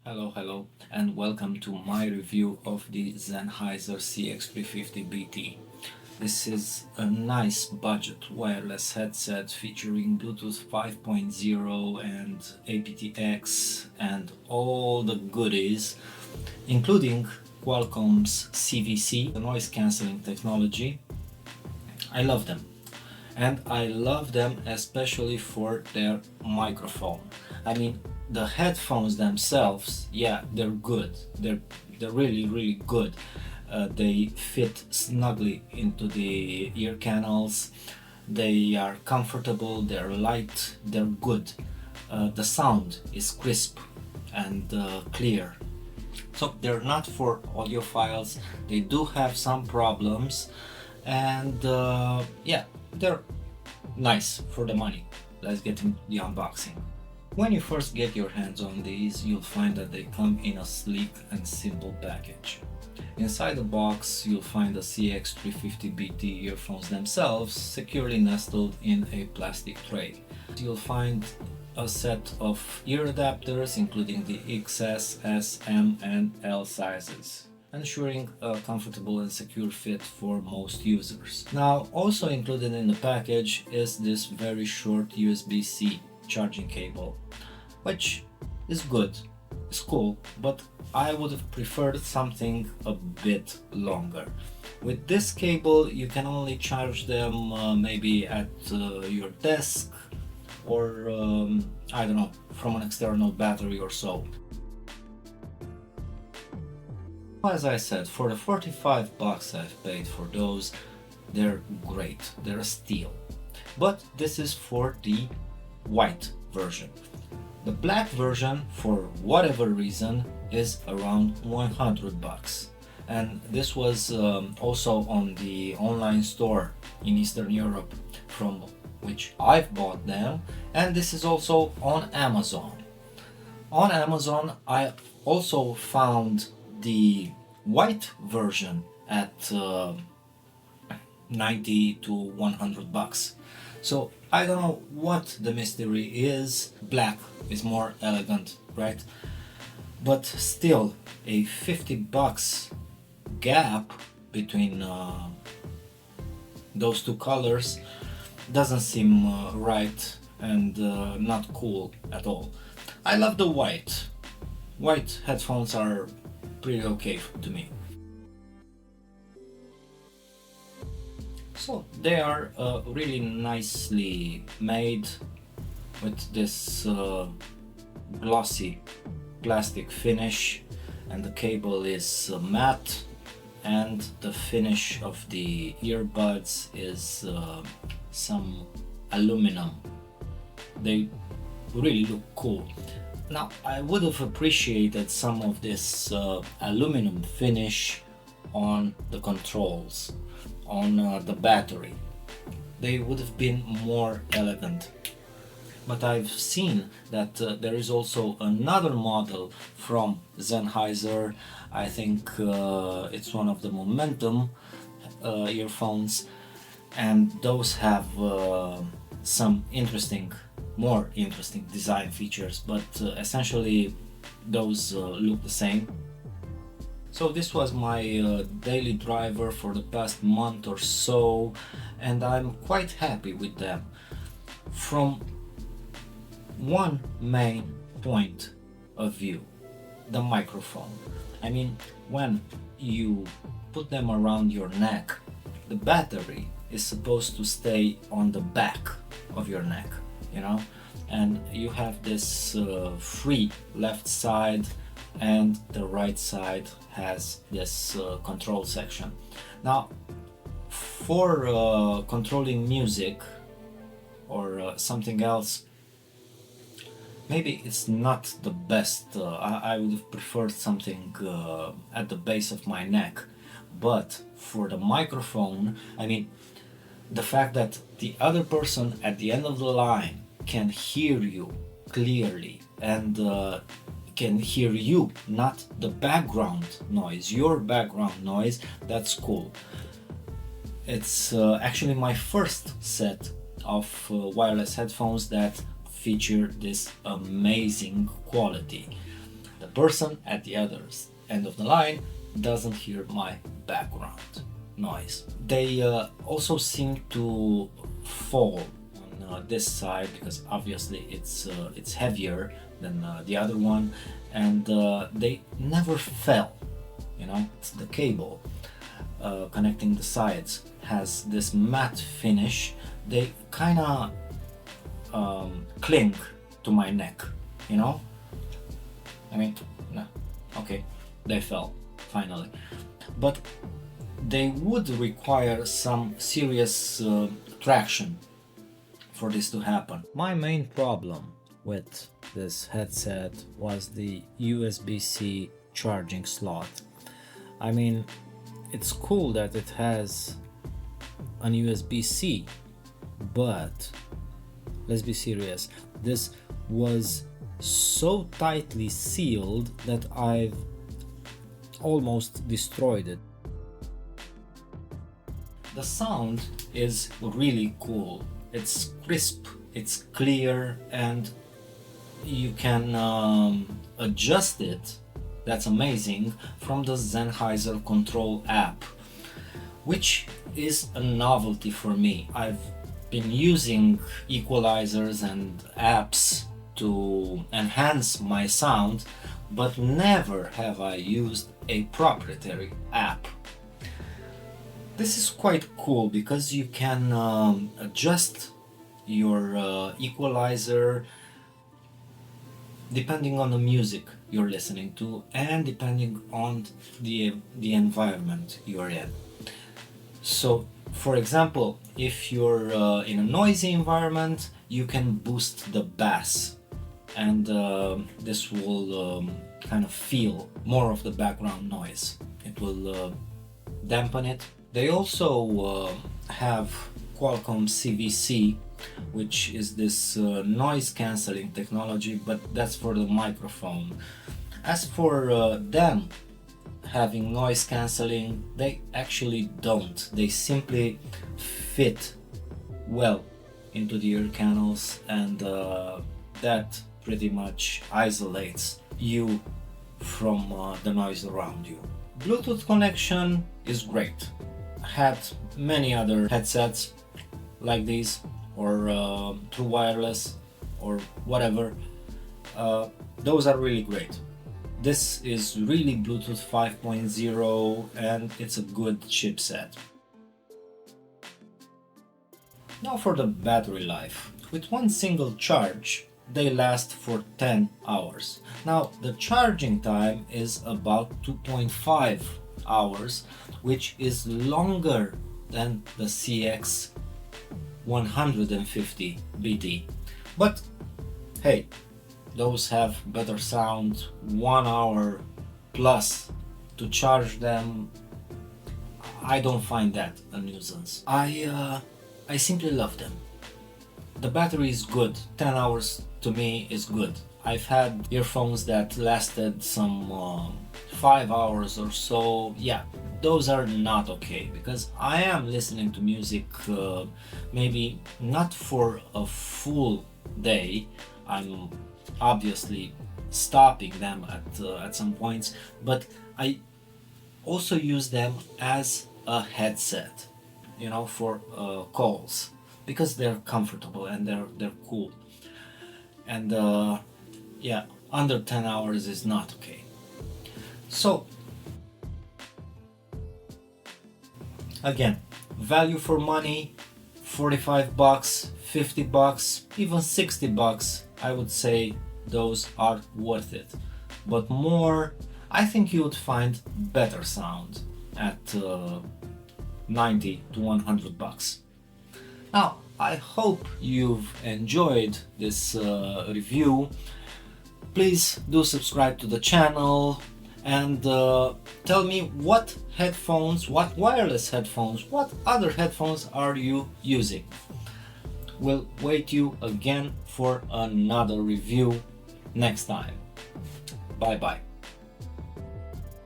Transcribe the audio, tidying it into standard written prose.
Hello, and welcome to my review of the Sennheiser CX350BT. This is a nice budget wireless headset featuring Bluetooth 5.0 and aptX and all the goodies, including Qualcomm's CVC, the noise cancelling technology. I love them. And I love them especially for their microphone. I mean, the headphones themselves, yeah, they're good. They're really good. They fit snugly into the ear canals. They are comfortable. They're light. They're good. The sound is crisp and clear. So they're not for audiophiles. They do have some problems, and yeah, they're nice for the money. Let's get into the unboxing. When you first get your hands on these, you'll find that they come in a sleek and simple package. Inside the box, you'll find the CX350BT earphones themselves securely nestled in a plastic tray. You'll find a set of ear adapters including the XS, S, M and L sizes, ensuring a comfortable and secure fit for most users. Now, also included in the package is this very short USB-C charging cable, which is good, it's cool, but I would have preferred something a bit longer. With this cable you can only charge them maybe at your desk or I don't know, from an external battery or so. As I said, for the 45 bucks I've paid for those, they're great, they're a steal. But this is for the white version. The black version, for whatever reason, is around 100 bucks. And this was also on the online store in Eastern Europe from which I've bought them, and this is also on Amazon. On Amazon I also found the white version at 90 to 100 bucks. So I don't know what the mystery is. Black is more elegant, right? But still, a 50 bucks gap between those two colors doesn't seem right and not cool at all. I love the white. White headphones are pretty okay to me. So they are really nicely made with this glossy plastic finish, and the cable is matte, and the finish of the earbuds is some aluminum. They really look cool. Now, I would have appreciated some of this aluminum finish on the controls, on the battery. They would have been more elegant. But I've seen that there is also another model from Sennheiser. I think it's one of the Momentum earphones, and those have some more interesting design features, but essentially those look the same. So this was my daily driver for the past month or so, and I'm quite happy with them. From one main point of view, the microphone. I mean, when you put them around your neck, the battery is supposed to stay on the back of your neck, you know, and you have this free left side, and the right side has this control section. Now, for controlling music or something else, maybe it's not the best. I would have preferred something at the base of my neck. But for the microphone, I mean, the fact that the other person at the end of the line can hear you clearly and can hear you, not the background noise, your background noise, that's cool. It's actually my first set of wireless headphones that feature this amazing quality. The person at the other end of the line doesn't hear my background noise. They also seem to fall on this side because obviously it's heavier than the other one, and they never fell. You know, it's the cable connecting the sides has this matte finish. They kind of cling to my neck, you know. I mean, no, okay, they fell finally, but they would require some serious traction for this to happen. My main problem with this headset was the USB-C charging slot. I mean, it's cool that it has an USB-C, but let's be serious, this was so tightly sealed that I've almost destroyed it. The sound is really cool. It's crisp, it's clear, and you can adjust it, that's amazing, from the Sennheiser Control app, which is a novelty for me. I've been using equalizers and apps to enhance my sound, but never have I used a proprietary app. This is quite cool because you can adjust your equalizer depending on the music you're listening to and depending on the environment you're in. So, for example, if you're in a noisy environment, you can boost the bass, and this will kind of feel more of the background noise. It will dampen it. They also have Qualcomm CVC, which is this noise cancelling technology, but that's for the microphone. As for them having noise cancelling, they actually don't. They simply fit well into the ear canals, and that pretty much isolates you from the noise around you. Bluetooth connection is great. I had many other headsets like these, or through wireless or whatever. Those are really great. This is really Bluetooth 5.0 and it's a good chipset. Now for the battery life. With one single charge, they last for 10 hours. Now the charging time is about 2.5 hours, which is longer than the CX350BT. But hey, those have better sound. 1 hour plus to charge them, I don't find that a nuisance. I simply love them. The battery is good. 10 hours to me is good. I've had earphones that lasted some 5 hours or so. Yeah, those are not okay, because I am listening to music maybe not for a full day. I'm obviously stopping them at some points, but I also use them as a headset, you know, for calls, because they're comfortable and they're cool. And yeah, under 10 hours is not okay. So again, value for money, 45 bucks, 50 bucks, even 60 bucks, I would say those are worth it. But more, I think you would find better sound at 90 to 100 bucks. Now, I hope you've enjoyed this review. Please do subscribe to the channel and tell me what headphones, what wireless headphones, what other headphones are you using. We'll wait you again for another review next time. Bye bye.